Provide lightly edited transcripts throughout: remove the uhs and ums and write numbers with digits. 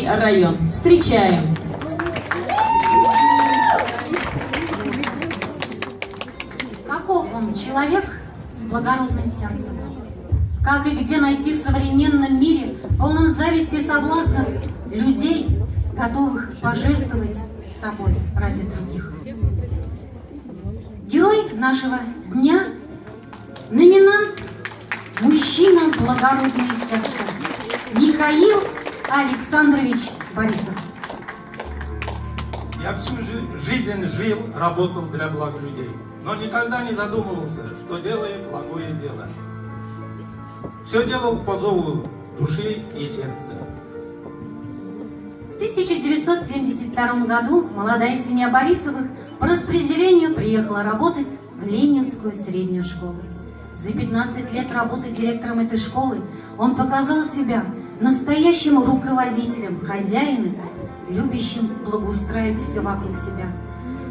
район. Встречаем! Каков он человек с благородным сердцем? Как и где найти в современном мире, полном зависти и соблазнов, людей, готовых пожертвовать собой ради других? Герой нашего дня – номинант «Мужчина благородное сердце» Михаил Александрович Борисов. Я всю жизнь жил, работал для блага людей, но никогда не задумывался, что делаю благое дело. Все делал по зову души и сердца. В 1972 году молодая семья Борисовых по распределению приехала работать в Ленинскую среднюю школу. За 15 лет работы директором этой школы он показал себя настоящим руководителем, хозяином, любящим благоустраивать все вокруг себя.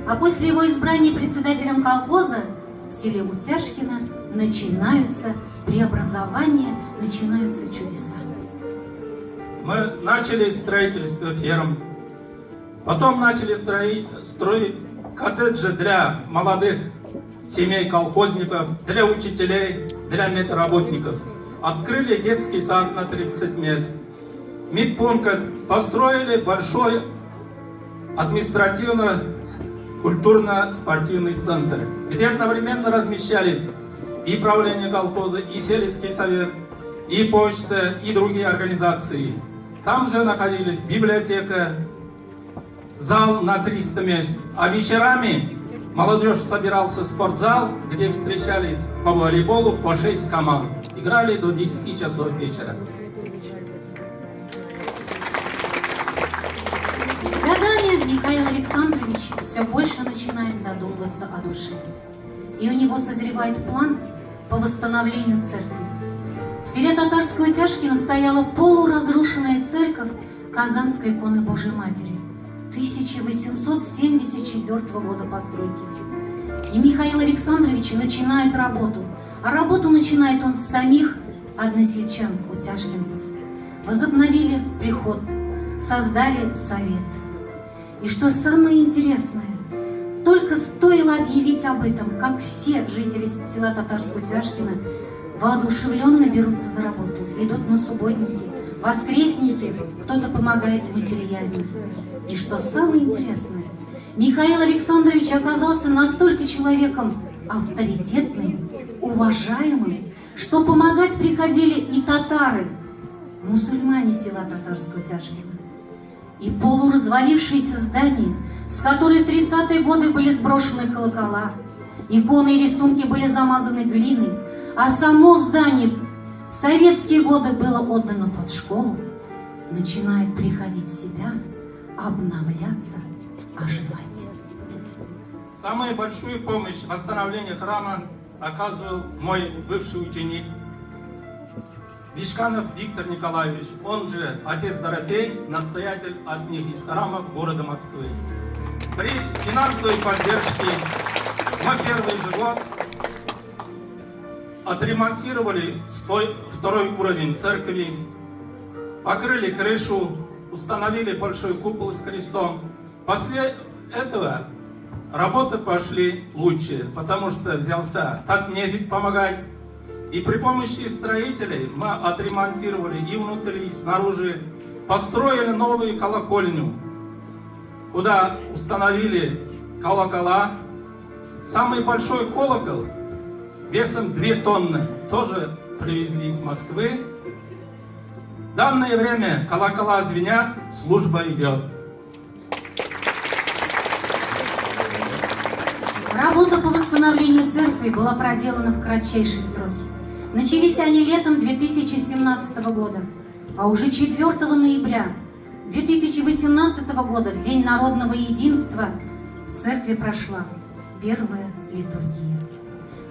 А после его избрания председателем колхоза в селе Утяжкино начинаются преобразования, начинаются чудеса. Мы начали строительство ферм, потом начали строить коттеджи для молодых семей колхозников, для учителей, для медработников. Открыли детский сад на 30 мест. Медпункт, построили большой административно-культурно-спортивный центр, где одновременно размещались и правление колхоза, и сельский совет, и почта, и другие организации. Там же находились библиотека, зал на 300 мест, а вечерами молодежь собирался в спортзал, где встречались по волейболу по 6 команд. Играли до 10 часов вечера. С годами Михаил Александрович все больше начинает задумываться о душе. И у него созревает план по восстановлению церкви. В селе Татарское Утяжкино стояла полуразрушенная церковь Казанской иконы Божьей Матери 1874 года постройки. И Михаил Александрович начинает работу. А работу начинает он с самих односельчан, утяжкинцев. Возобновили приход, создали совет. И что самое интересное, только стоило объявить об этом, как все жители села Татарско-Утяжкино воодушевленно берутся за работу, идут на субботники, воскресники, кто-то помогает материально. И что самое интересное, Михаил Александрович оказался настолько человеком авторитетным, уважаемым, что помогать приходили и татары, мусульмане села Татарско-Утяжкино. И полуразвалившиеся здания, с которой в 30-е годы были сброшены колокола, иконы и рисунки были замазаны глиной, а само здание в советские годы было отдано под школу, начинает приходить в себя, обновляться, оживать. Самую большую помощь в восстановлении храма оказывал мой бывший ученик Вишканов Виктор Николаевич, он же отец Дорофей, настоятель одних из храмов города Москвы. При финансовой поддержке мы первый же год отремонтировали второй уровень церкви, покрыли крышу, установили большой купол с крестом. После этого работы пошли лучше, потому что взялся так нефиг помогать. И при помощи строителей мы отремонтировали и внутри, и снаружи, построили новую колокольню, куда установили колокола. Самый большой колокол весом 2 тонны тоже привезли из Москвы. В данное время колокола звенят, служба идет. Работа по восстановлению церкви была проделана в кратчайшие сроки. Начались они летом 2017 года, а уже 4 ноября 2018 года, в День народного единства, в церкви прошла первая литургия.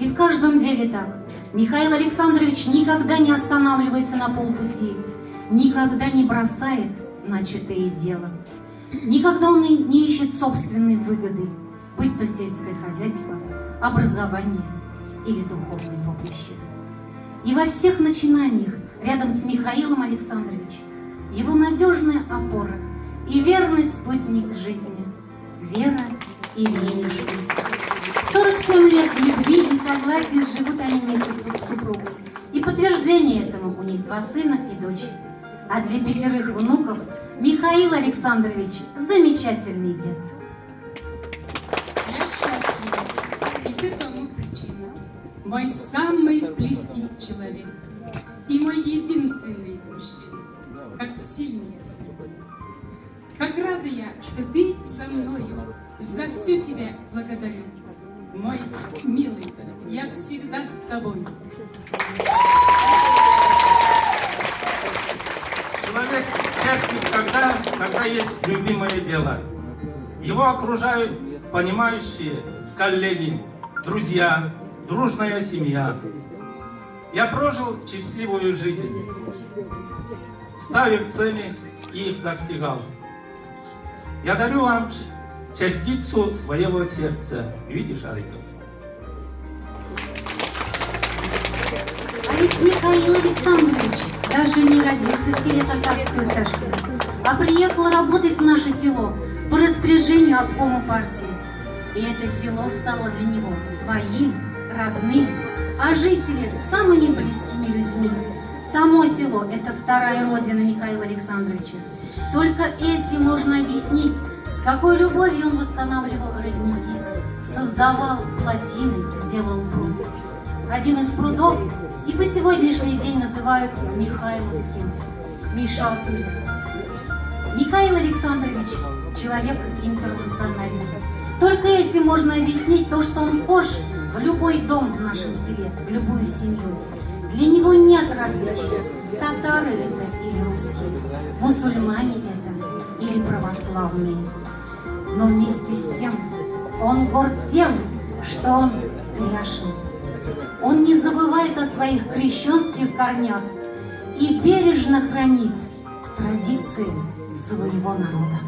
И в каждом деле так. Михаил Александрович никогда не останавливается на полпути, никогда не бросает начатое дело, никогда он не ищет собственной выгоды, будь то сельское хозяйство, образование или духовное поприще. И во всех начинаниях рядом с Михаилом Александровичем его надежная опора и верный спутник жизни, Вера Ильинична. 47 лет любви и согласия живут они вместе с супругой. И подтверждение этому у них 2 сына и дочь. А для 5 внуков Михаил Александрович замечательный дед. Я счастлива, и ты тому причина. Мой самый близкий человек и мой единственный мужчина. Как сильный тебе. Как рада я, что ты со мною. За все тебя благодарю. Мой милый, я всегда с тобой. Человек счастлив когда есть любимое дело. Его окружают понимающие коллеги, друзья, дружная семья. Я прожил счастливую жизнь, ставил цели и их достигал. Я дарю вам частицу своего сердца. Видишь, Ариков? А ведь Михаил Александрович даже не родился в селе Татарской Утяшкино, а приехал работать в наше село по распоряжению обкома партии. И это село стало для него своим, родным, а жители самыми близкими людьми. Само село – это вторая родина Михаила Александровича. Только этим можно объяснить, с какой любовью он восстанавливал родники, создавал плотины, сделал пруд. Один из прудов и по сегодняшний день называют Михайловским, Мишалками. Михаил Александрович – человек интернациональный. Только этим можно объяснить то, что он вхож в любой дом в нашем селе, в любую семью. Для него нет различия, татары это или русские, мусульмане это или православные. Но вместе с тем он горд тем, что он грешен. Он не забывает о своих крещенских корнях и бережно хранит традиции своего народа.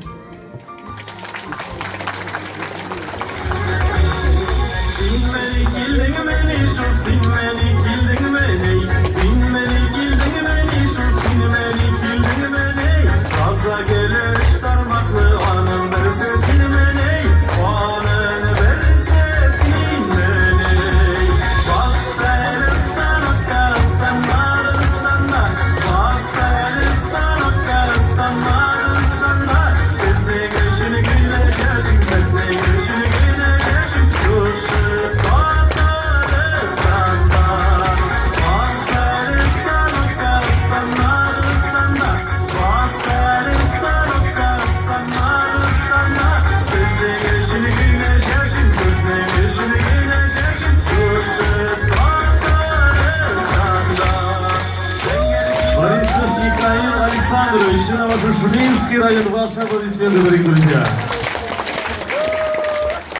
Михаил Александрович, Новодушминский район. Ваши аплодисменты, дорогие друзья.